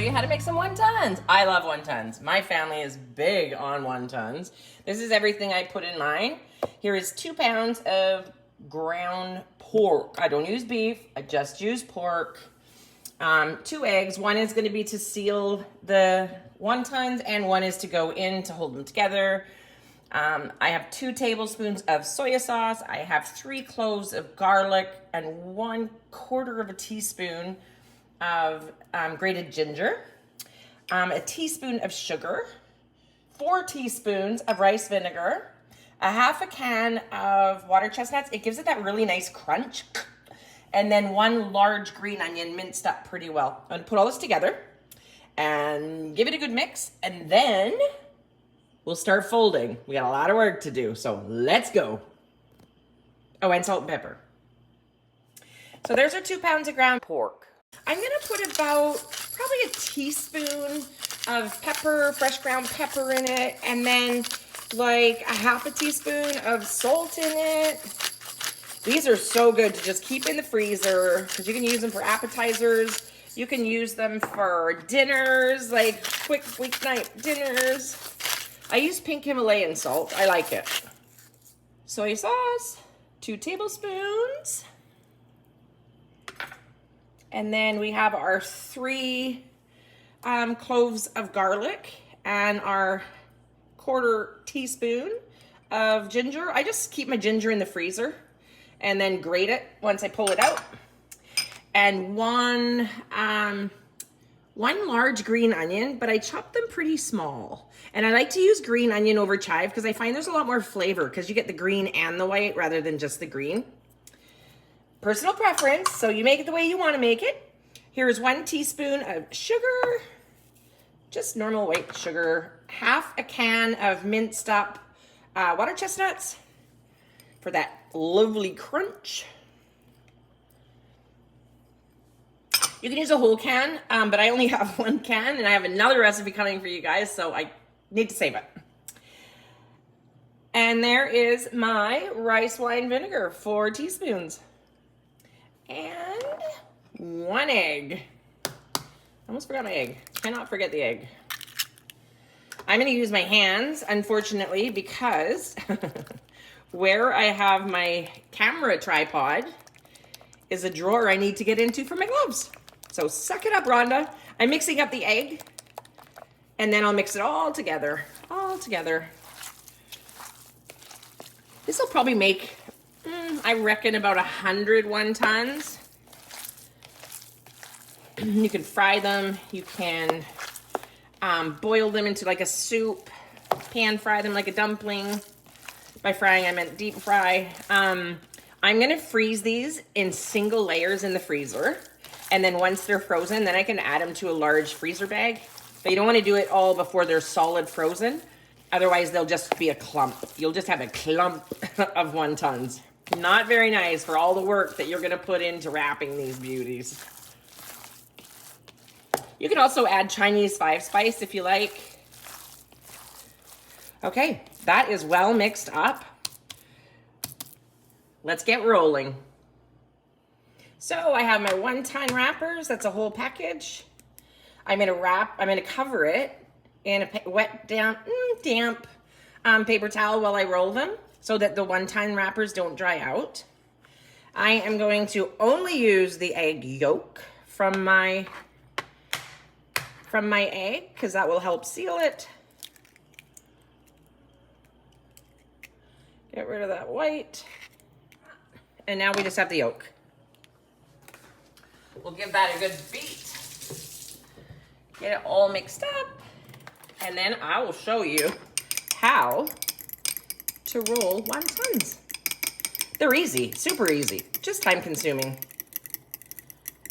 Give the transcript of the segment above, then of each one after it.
you how to make some wontons. I love wontons. My family is big on wontons. This is everything I put in mine. Here is 2 pounds of ground pork. I don't use beef, I just use pork. 2 eggs. One is going to be to seal the wontons and one is to go in to hold them together. I have 2 tablespoons of soy sauce. I have 3 cloves of garlic and 1/4 teaspoon of grated ginger, a teaspoon of sugar, 4 teaspoons of rice vinegar, a half a can of water chestnuts. It gives it that really nice crunch. And then 1 large green onion minced up pretty well. I'm gonna put all this together and give it a good mix. And then we'll start folding. We got a lot of work to do, so let's go. Oh, and salt and pepper. So there's our 2 pounds of ground pork. I'm gonna put about probably a teaspoon of pepper, fresh ground pepper in it, and then like a half a teaspoon of salt in it. These are so good to just keep in the freezer because you can use them for appetizers. You can use them for dinners, like quick weeknight dinners. I use pink Himalayan salt. I like it. Soy sauce, 2 tablespoons. And then we have our 3 cloves of garlic and our 1/4 teaspoon of ginger. I just keep my ginger in the freezer and then grate it once I pull it out. And one large green onion, but I chop them pretty small. And I like to use green onion over chive because I find there's a lot more flavor because you get the green and the white rather than just the green. Personal preference, so you make it the way you want to make it. Here's 1 teaspoon of sugar, just normal white sugar, half a can of minced up water chestnuts for that lovely crunch. You can use a whole can, but I only have 1 can and I have another recipe coming for you guys, so I need to save it. And there is my rice wine vinegar, 4 teaspoons. And 1 egg. I almost forgot my egg. Cannot forget the egg. I'm gonna use my hands, unfortunately, because where I have my camera tripod is a drawer I need to get into for my gloves. So suck it up, Rhonda. I'm mixing up the egg and then I'll mix it all together, This will probably make, I reckon, about 100 wontons. You can fry them, you can boil them into like a soup, pan fry them like a dumpling. By frying, I meant deep fry. I'm gonna freeze these in single layers in the freezer. And then once they're frozen, then I can add them to a large freezer bag. But you don't wanna do it all before they're solid frozen. Otherwise, they'll just be a clump. You'll just have a clump of wontons. Not very nice for all the work that you're gonna put into wrapping these beauties. You can also add Chinese 5-spice if you like. Okay, that is well mixed up. Let's get rolling. So I have my wonton wrappers. That's a whole package. I'm gonna cover it in a wet, damp paper towel while I roll them so that the wonton wrappers don't dry out. I am going to only use the egg yolk from my egg because that will help seal it. Get rid of that white. And now we just have the yolk. We'll give that a good beat. Get it all mixed up. And then I will show you how to roll wontons. They're easy, super easy, just time consuming.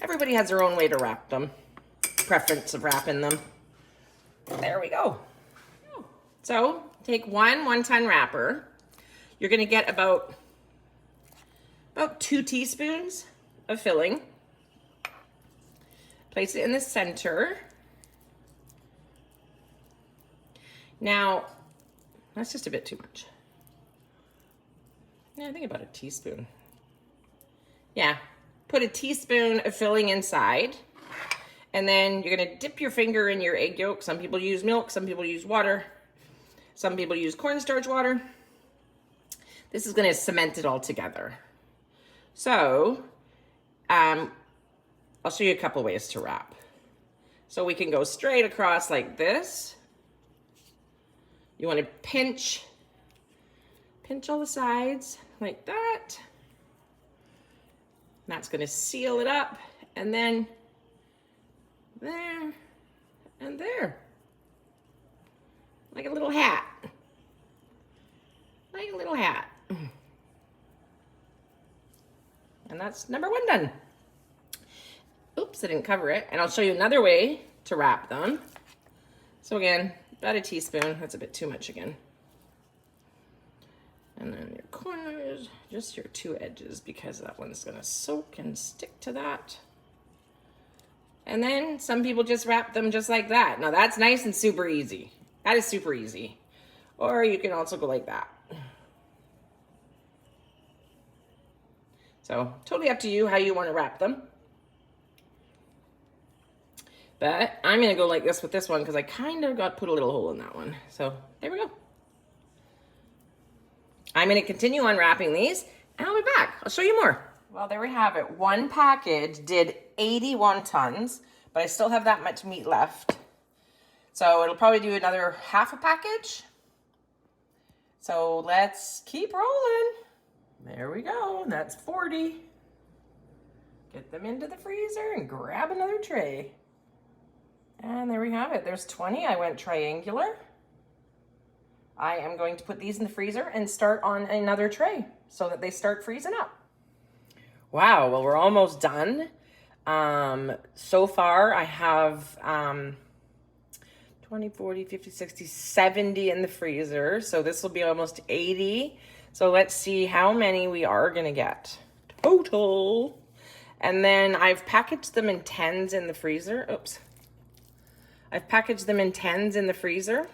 Everybody has their own way to wrap them. Preference of wrapping them. There we go. So take 1 wonton wrapper. You're gonna get about 2 teaspoons of filling. Place it in the center. Now, that's just a bit too much. Yeah, I think about a teaspoon. Yeah, put a teaspoon of filling inside. And then you're gonna dip your finger in your egg yolk. Some people use milk, some people use water. Some people use cornstarch water. This is gonna cement it all together. So, I'll show you a couple ways to wrap. So we can go straight across like this. You wanna pinch all the sides like that. That's gonna seal it up, and then there and there. Like a little hat. Like a little hat. And that's number 1 done. Oops, I didn't cover it. And I'll show you another way to wrap them. So again, about a teaspoon. That's a bit too much again. And then your corners, just your 2 edges, because that one's gonna soak and stick to that. And then some people just wrap them just like that. Now that's nice and super easy. That is super easy. Or you can also go like that. So totally up to you how you want to wrap them. But I'm gonna go like this with this one because I kind of got put a little hole in that one. So there we go. I'm gonna continue unwrapping these and I'll be back. I'll show you more. Well, there we have it. One package did 80 wontons, but I still have that much meat left. So it'll probably do another half a package. So let's keep rolling. There we go. That's 40. Get them into the freezer and grab another tray. And there we have it. There's 20. I went triangular. I am going to put these in the freezer and start on another tray so that they start freezing up. Wow, well, we're almost done. So far, I have 20, 40, 50, 60, 70 in the freezer. So this will be almost 80. So let's see how many we are gonna get total. And then I've packaged them in 10s in the freezer. Oops. I've packaged them in 10s in the freezer.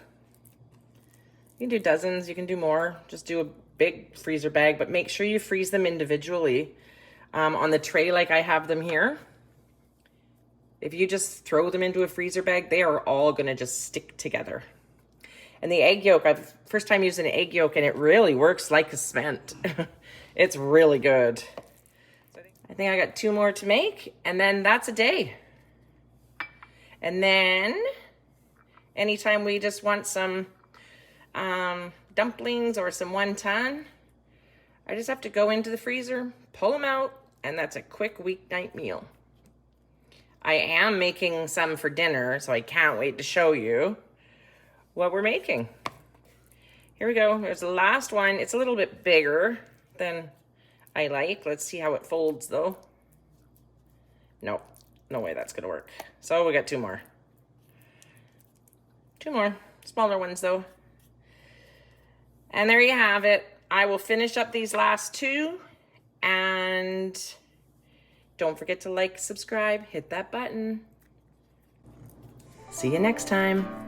You can do dozens, you can do more. Just do a big freezer bag, but make sure you freeze them individually on the tray like I have them here. If you just throw them into a freezer bag, they are all gonna just stick together. And the egg yolk, I've first time using an egg yolk and it really works like a cement. It's really good. I think I got 2 more to make and then that's a day. And then anytime we just want some dumplings or some wonton, I just have to go into the freezer, pull them out, and that's a quick weeknight meal. I am making some for dinner, so I can't wait to show you what we're making. Here we go. There's the last one. It's a little bit bigger than I like. Let's see how it folds though. Nope, no way that's gonna work. So we got 2 more. 2 more, smaller ones though. And there you have it. I will finish up these last 2 and don't forget to like, subscribe, hit that button. See you next time.